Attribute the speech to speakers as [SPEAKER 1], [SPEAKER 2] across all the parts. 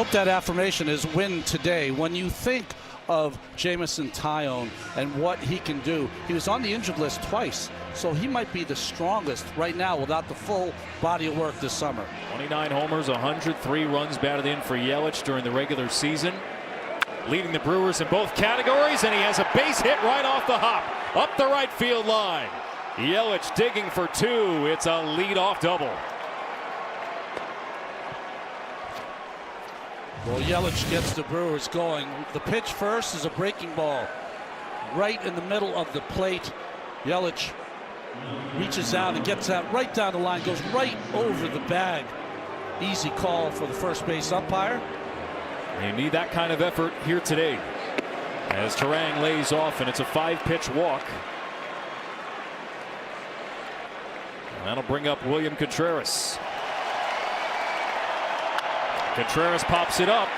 [SPEAKER 1] hope that affirmation is win today. When you think of Jamison Tyone and what he can do, he was on the injured list twice, so he might be the strongest right now without the full body of work this summer.
[SPEAKER 2] 29 homers, 103 runs batted in for Yelich during the regular season. Leading the Brewers in both categories, and he has a base hit right off the hop, up the right field line. Yelich digging for two. It's a leadoff double.
[SPEAKER 1] Well, Yelich gets the Brewers going. The pitch first is a breaking ball right in the middle of the plate. Yelich reaches out and gets that right down the line, goes right over the bag. Easy call for the first base umpire.
[SPEAKER 2] You need that kind of effort here today as Turang lays off, and it's a 5-pitch walk. And that'll bring up William Contreras. Contreras pops it up.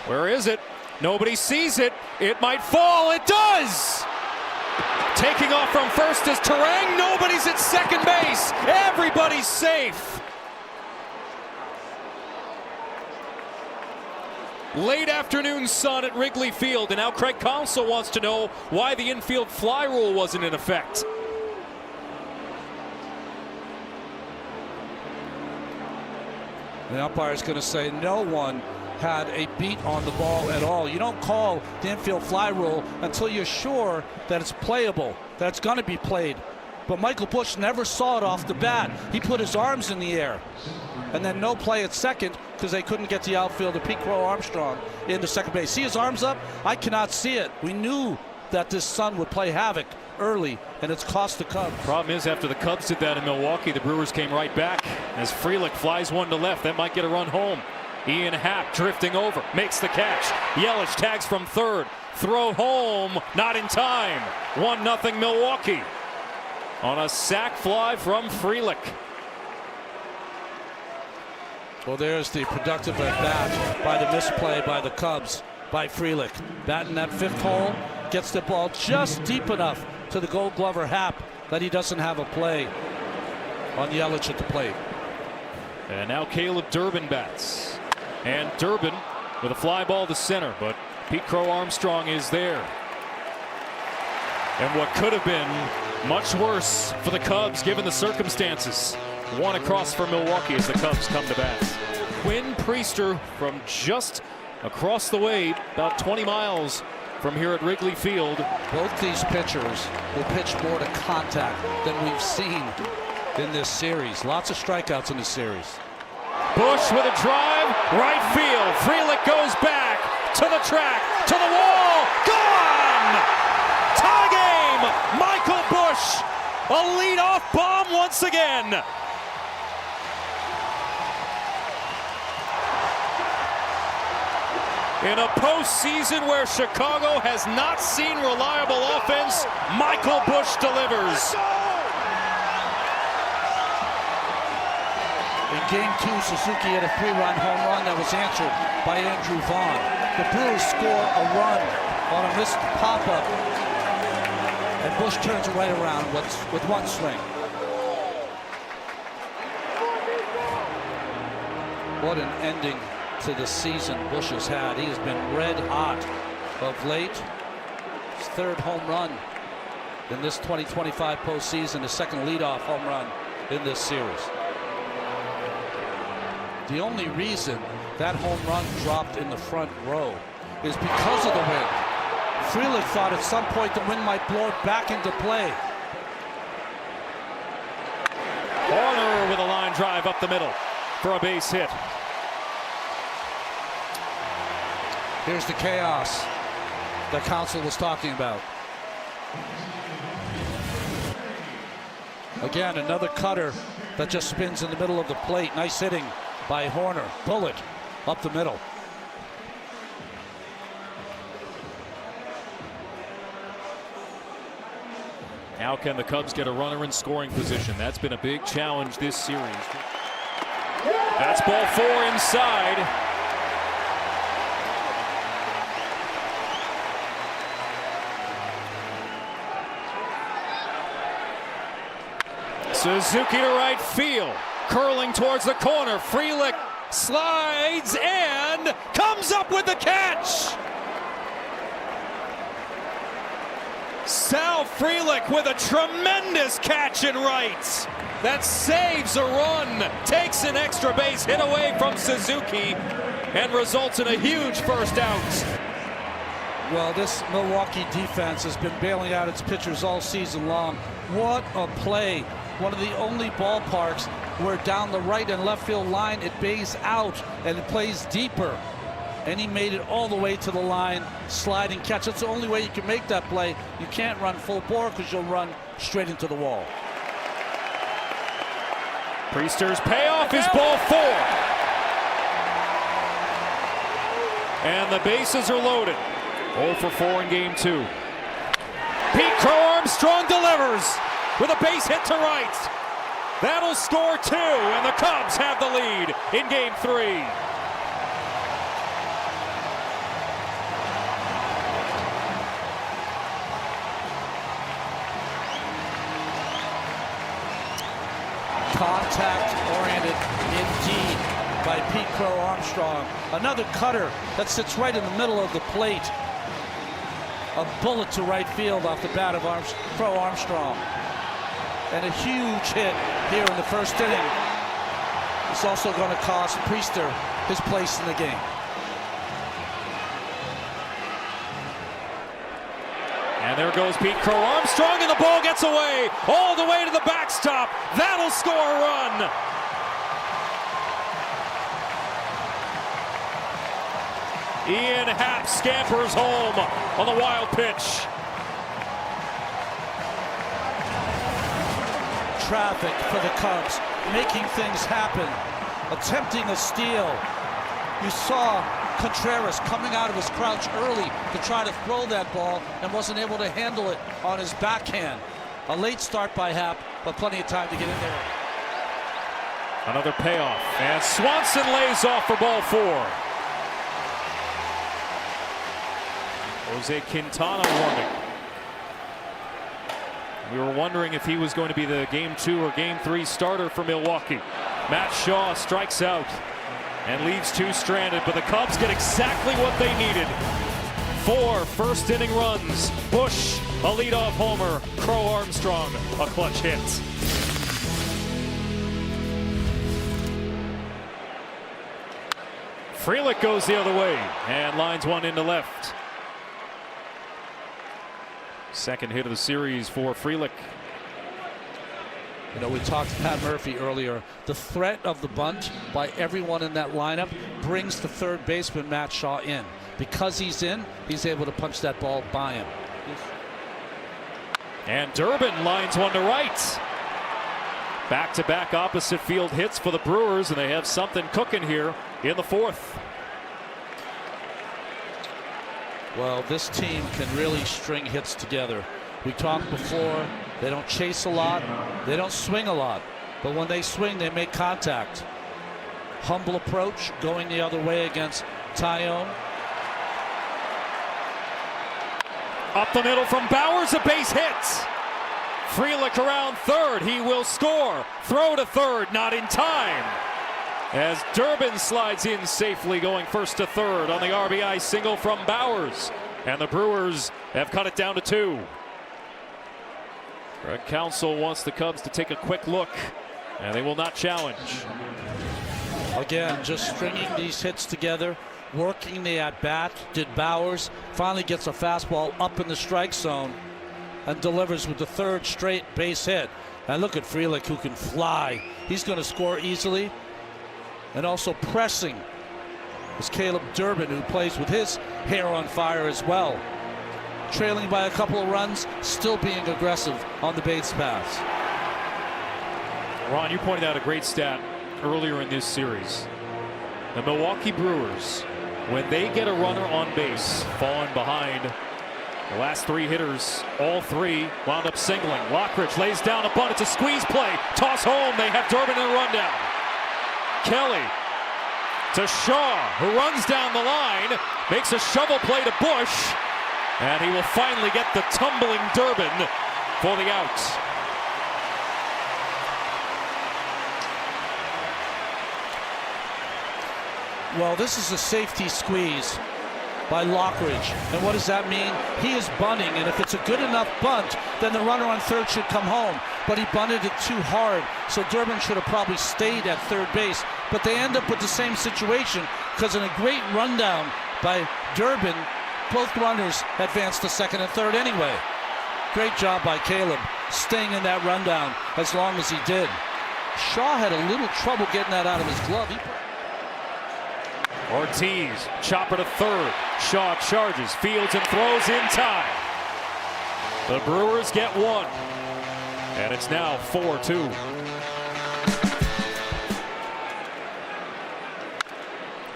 [SPEAKER 2] Where is it? Nobody sees it. It might fall. It does! Taking off from first is Turang. Nobody's at second base. Everybody's safe. Late afternoon sun at Wrigley Field, and now Craig Counsell wants to know why the infield fly rule wasn't in effect.
[SPEAKER 1] The umpire is going to say no one had a beat on the ball at all. You don't call the infield fly rule until you're sure that it's playable, that it's going to be played. But Michael Busch never saw it off the bat. He put his arms in the air. And then no play at second because they couldn't get the outfielder, Pete Crow Armstrong, into second base. See his arms up? I cannot see it. We knew that this sun would play havoc early, and it's cost the Cubs.
[SPEAKER 2] Problem is, after the Cubs did that in Milwaukee, the Brewers came right back as Frelick flies one to left. That might get a run home. Ian Happ drifting over, makes the catch. Yelich tags from third. Throw home, not in time. 1-0 Milwaukee on a sac fly from Frelick.
[SPEAKER 1] Well, there's the productive at bat by the misplay by the Cubs, by Frelick. Batting that fifth hole, gets the ball just deep enough to the Gold Glover Happ that he doesn't have a play on Yelich at the plate.
[SPEAKER 2] And now Caleb Durbin bats. And Durbin with a fly ball to center, but Pete Crow Armstrong is there. And what could have been much worse for the Cubs given the circumstances. One across for Milwaukee as the Cubs come to bat. Quinn Priester from just across the way, about 20 miles from here at Wrigley Field.
[SPEAKER 1] Both these pitchers will pitch more to contact than we've seen in this series. Lots of strikeouts in this series.
[SPEAKER 2] Busch with a drive, right field. Frelick goes back to the track, to the wall, gone! Tie game! Michael Busch, a leadoff bomb once again. In a postseason where Chicago has not seen reliable offense, Michael Busch delivers.
[SPEAKER 1] In Game 2, Suzuki had a 3-run home run that was answered by Andrew Vaughn. The Brewers score a run on a missed pop-up, and Busch turns it right around with one swing. What an ending to the season Busch has had. He has been red hot of late. His third home run in this 2025 postseason, his second leadoff home run in this series. The only reason that home run dropped in the front row is because of the wind. Frelick thought at some point the wind might blow it back into play.
[SPEAKER 2] Horner with a line drive up the middle for a base hit.
[SPEAKER 1] Here's the chaos that Counsell was talking about. Again, another cutter that just spins in the middle of the plate. Nice hitting by Horner. Bullet up the middle.
[SPEAKER 2] How can the Cubs get a runner in scoring position? That's been a big challenge this series. That's ball 4 inside. Suzuki to right field, curling towards the corner. Frelick slides, and comes up with the catch. Sal Frelick with a tremendous catch in right. That saves a run, takes an extra base hit away from Suzuki, and results in a huge first out.
[SPEAKER 1] Well, this Milwaukee defense has been bailing out its pitchers all season long. What a play. One of the only ballparks where down the right and left field line it bays out and it plays deeper. And he made it all the way to the line, sliding catch. That's the only way you can make that play. You can't run full bore because you'll run straight into the wall.
[SPEAKER 2] Priester's payoff is ball 4. And the bases are loaded. 0 for 4 in game 2. Pete Crow Armstrong delivers with a base hit to right. That'll score 2, and the Cubs have the lead in game 3.
[SPEAKER 1] Contact-oriented indeed by Pete Crow Armstrong. Another cutter that sits right in the middle of the plate. A bullet to right field off the bat of Crow Armstrong. And a huge hit here in the first inning. It's also going to cost Priester his place in the game.
[SPEAKER 2] And there goes Pete Crow Armstrong, and the ball gets away all the way to the backstop. That'll score a run. Ian Happ scampers home on the wild pitch.
[SPEAKER 1] Traffic for the Cubs, making things happen, attempting a steal. You saw Contreras coming out of his crouch early to try to throw that ball and wasn't able to handle it on his backhand. A late start by Happ, but plenty of time to get in there.
[SPEAKER 2] Another payoff, and Swanson lays off for ball 4. Jose Quintana warning. We were wondering if he was going to be the game 2 or game 3 starter for Milwaukee. Matt Shaw strikes out and leaves 2 stranded, but the Cubs get exactly what they needed. 4 first inning runs. Bush, a leadoff homer. Crow Armstrong, a clutch hit. Frelick goes the other way and lines one into left. Second hit of the series for Frelick.
[SPEAKER 1] You know, we talked to Pat Murphy earlier. The threat of the bunt by everyone in that lineup brings the third baseman Matt Shaw in. Because he's in, he's able to punch that ball by him.
[SPEAKER 2] And Durbin lines one to right. Back-to-back opposite field hits for the Brewers, and they have something cooking here in the 4th.
[SPEAKER 1] Well, this team can really string hits together. We talked before, they don't chase a lot, they don't swing a lot, but when they swing, they make contact. Humble approach, going the other way against Tyone.
[SPEAKER 2] Up the middle from Bowers, a base hit. Frelick around third, he will score. Throw to third, not in time. As Durbin slides in safely, going first to third on the RBI single from Bowers. And the Brewers have cut it down to 2. Greg Counsell wants the Cubs to take a quick look, and they will not challenge.
[SPEAKER 1] Again, just stringing these hits together, working the at-bat. Did Bowers, finally gets a fastball up in the strike zone and delivers with the 3rd straight base hit. And look at Frelick, who can fly. He's going to score easily. And also pressing is Caleb Durbin, who plays with his hair on fire as well. Trailing by a couple of runs, still being aggressive on the base pass.
[SPEAKER 2] Ron, you pointed out a great stat earlier in this series. The Milwaukee Brewers, when they get a runner on base, falling behind, the last 3 hitters, all 3 wound up singling. Lockridge lays down a bunt. It's a squeeze play. Toss home. They have Durbin in a rundown. Kelly to Shaw, who runs down the line, makes a shovel play to Bush, and he will finally get the tumbling Durbin for the out.
[SPEAKER 1] Well, this is a safety squeeze by Lockridge. And what does that mean? He is bunting, and if it's a good enough bunt, then the runner on third should come home. But he bunted it too hard, so Durbin should have probably stayed at third base. But they end up with the same situation, because in a great rundown by Durbin, both runners advanced to second and third anyway. Great job by Caleb, staying in that rundown as long as he did. Shaw had a little trouble getting that out of his glove.
[SPEAKER 2] Ortiz, chopper to third. Shaw charges, fields, and throws in time. The Brewers get one. And it's now 4-2.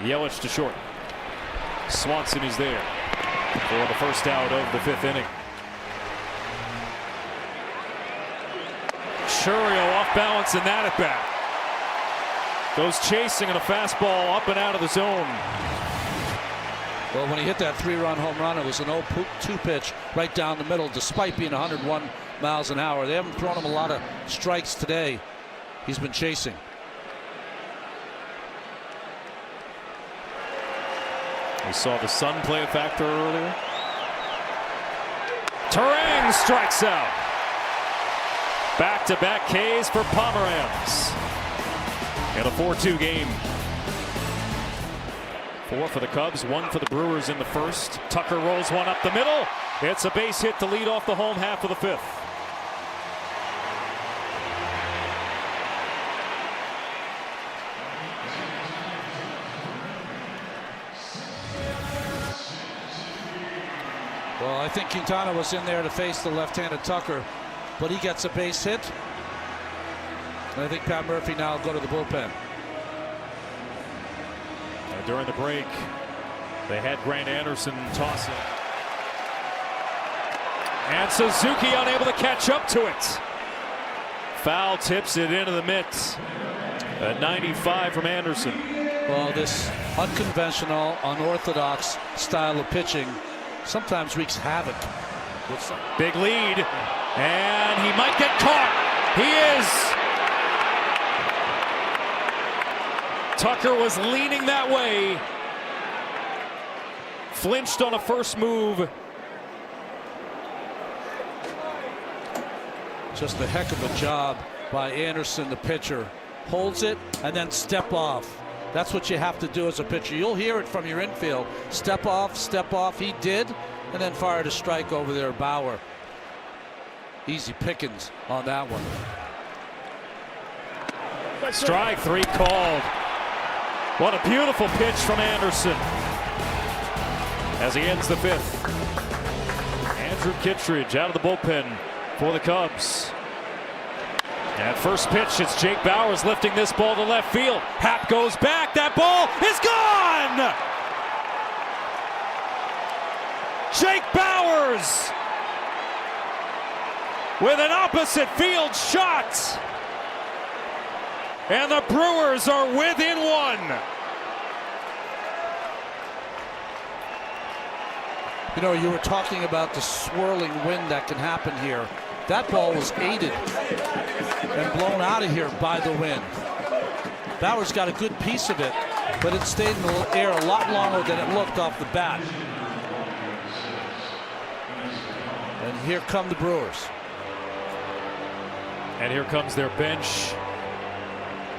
[SPEAKER 2] Yelich to short. Swanson is there for the first out of the fifth inning. Churio off balance in that at bat. Goes chasing and a fastball up and out of the zone.
[SPEAKER 1] Well, when he hit that 3-run home run, it was an 0-2 pitch right down the middle, despite being 101 miles an hour. They haven't thrown him a lot of strikes today. He's been chasing.
[SPEAKER 2] We saw the sun play a factor earlier. Terang strikes out. Back-to-back Ks for Pomeranz. In a 4-2 game. 4 for the Cubs, 1 for the Brewers in the first. Tucker rolls one up the middle. It's a base hit to lead off the home half of the fifth.
[SPEAKER 1] Well, I think Quintana was in there to face the left-handed Tucker, but he gets a base hit. And I think Pat Murphy now will go to the bullpen.
[SPEAKER 2] During the break, they had Grant Anderson toss it. And Suzuki unable to catch up to it. Foul tips it into the mitts. A 95 from Anderson.
[SPEAKER 1] Well, this unconventional, unorthodox style of pitching sometimes wreaks havoc.
[SPEAKER 2] Big lead, and he might get caught. He is. Tucker was leaning that way. Flinched on a first move.
[SPEAKER 1] Just a heck of a job by Anderson, the pitcher. Holds it and then step off. That's what you have to do as a pitcher. You'll hear it from your infield. Step off, step off. He did, and then fired a strike over there, Bauer. Easy pickings on that one.
[SPEAKER 2] Strike 3 called. What a beautiful pitch from Anderson as he ends the fifth. Andrew Kittredge out of the bullpen for the Cubs. At first pitch, it's Jake Bauers lifting this ball to left field. Happ goes back. That ball is gone! Jake Bauers with an opposite field shot. And the Brewers are within one.
[SPEAKER 1] You know, you were talking about the swirling wind that can happen here. That ball was aided and blown out of here by the wind. Bauers got a good piece of it, but it stayed in the air a lot longer than it looked off the bat. And here come the Brewers.
[SPEAKER 2] And here comes their bench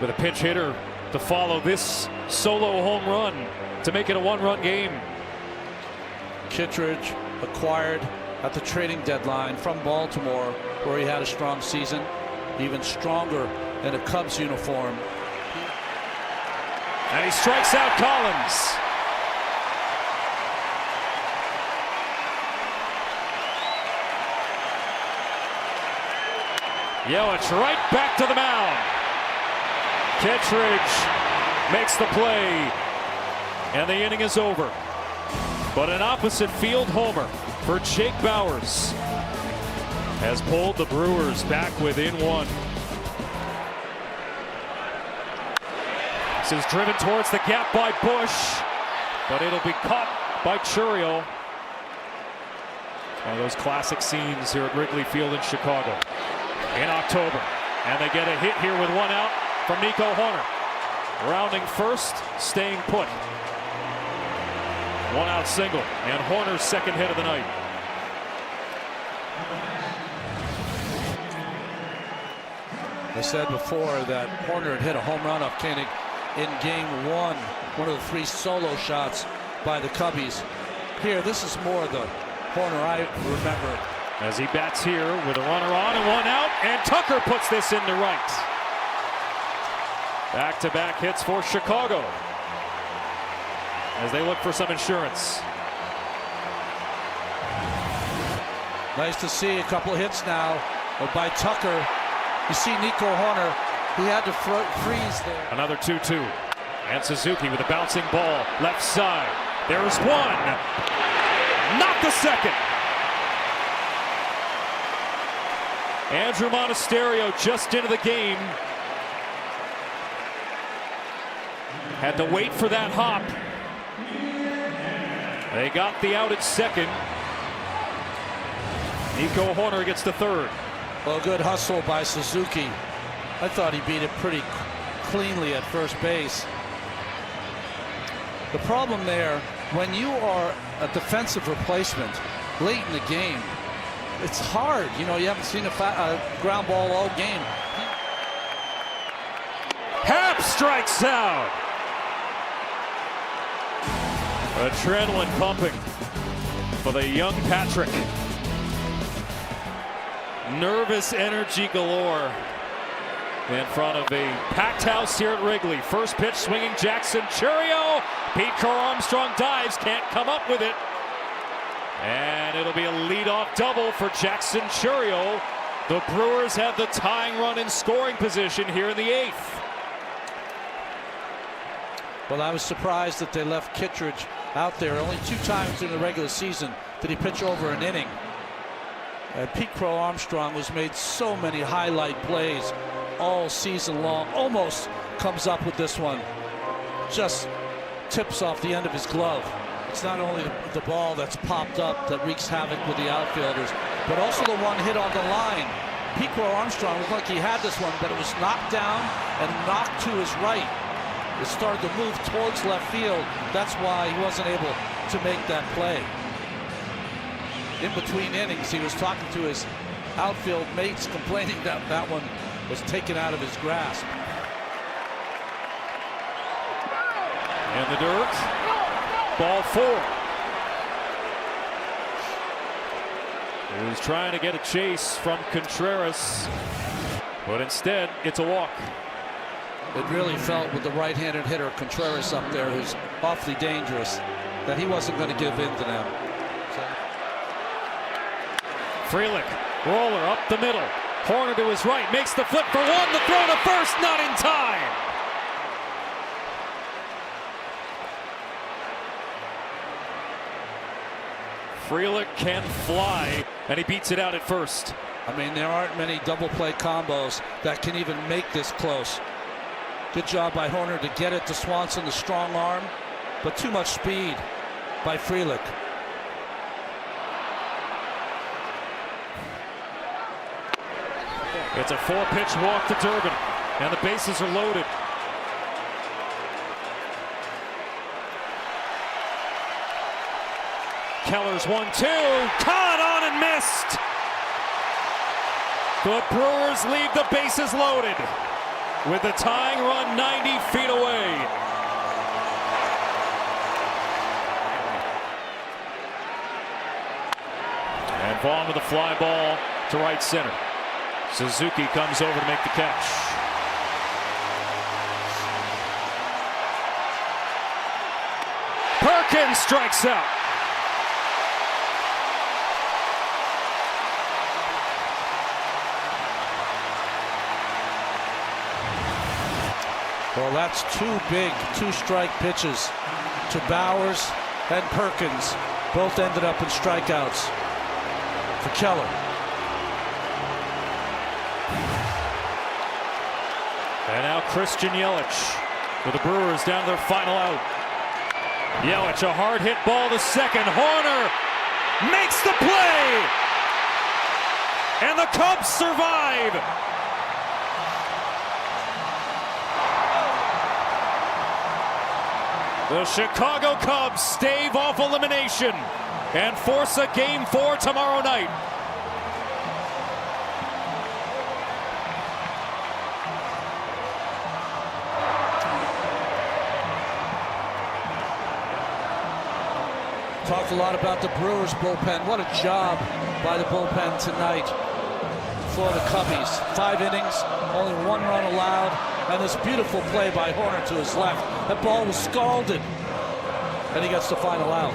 [SPEAKER 2] with a pinch hitter to follow this solo home run to make it a 1-run game.
[SPEAKER 1] Kittredge acquired at the trading deadline from Baltimore, where he had a strong season, even stronger in a Cubs uniform.
[SPEAKER 2] And he strikes out Collins. Yelich right back to the mound. Kittredge makes the play, and the inning is over. But an opposite field homer for Jake Bauers has pulled the Brewers back within one. This is driven towards the gap by Bush, but it'll be caught by Churio. One of those classic scenes here at Wrigley Field in Chicago in October. And they get a hit here with one out from Nico Horner. rounding first, staying put. 1-out single, and Hoerner's second hit of the night.
[SPEAKER 1] I said before that Hoerner had hit a home run off Koenig in game one of the 3 solo shots by the Cubbies. Here, this is more the Hoerner I remember.
[SPEAKER 2] As he bats here with a runner on and 1 out, and Tucker puts this into right. Back-to-back hits for Chicago as they look for some insurance.
[SPEAKER 1] Nice to see a couple of hits now by Tucker. You see Nico Hoerner, he had to freeze there.
[SPEAKER 2] Another 2-2. And Suzuki with a bouncing ball, left side. There's one. Not the second. Andrew Monasterio just into the game. Had to wait for that hop. They got the out at second. Nico Hoerner gets the third.
[SPEAKER 1] Well, good hustle by Suzuki. I thought he beat it pretty cleanly at first base. The problem there, when you are a defensive replacement late in the game, it's hard. You know, you haven't seen a ground ball all game.
[SPEAKER 2] Happ strikes out. Adrenaline pumping for the young Patrick. Nervous energy galore in front of a packed house here at Wrigley. First pitch swinging Jackson Chourio. Pete Crow Armstrong dives, can't come up with it. And it'll be a leadoff double for Jackson Chourio. The Brewers have the tying run in scoring position here in the 8th.
[SPEAKER 1] Well, I was surprised that they left Kittredge out there. Only 2 times in the regular season did he pitch over an inning. Pete Crow Armstrong was made so many highlight plays all season long. Almost comes up with this one. Just tips off the end of his glove. It's not only the ball that's popped up that wreaks havoc with the outfielders, but also the one hit on the line. Pete Crow Armstrong looked like he had this one, but it was knocked down and knocked to his right. It started to move towards left field. That's why he wasn't able to make that play. In between innings, he was talking to his outfield mates, complaining that that one was taken out of his grasp.
[SPEAKER 2] In the dirt, ball 4. He was trying to get a chase from Contreras, but instead it's a walk.
[SPEAKER 1] It really felt with the right-handed hitter Contreras up there, who's awfully dangerous, that he wasn't going to give in to them.
[SPEAKER 2] Frelick, roller up the middle. Hoerner to his right, makes the flip for 1. The throw to first, not in time. Frelick can fly, and he beats it out at first.
[SPEAKER 1] I mean, there aren't many double play combos that can even make this close. Good job by Hoerner to get it to Swanson, the strong arm, but too much speed by Frelick.
[SPEAKER 2] It's a 4-pitch walk to Durbin, and the bases are loaded. Keller's 1-2, caught on and missed. The Brewers leave the bases loaded with the tying run 90 feet away. And Vaughn with a fly ball to right center. Suzuki comes over to make the catch. Perkins strikes out.
[SPEAKER 1] Well, that's 2 big 2-strike pitches to Bowers and Perkins. Both ended up in strikeouts for Keller.
[SPEAKER 2] And now Christian Yelich with the Brewers down to their final out. Yelich, a hard hit ball to second. Hoerner makes the play. And the Cubs survive. The Chicago Cubs stave off elimination and force a Game 4 tomorrow night.
[SPEAKER 1] Talked a lot about the Brewers bullpen. What a job by the bullpen tonight for the Cubbies. 5 innings, only 1 run allowed, and this beautiful play by Horner to his left. That ball was scalded, and he gets the final out.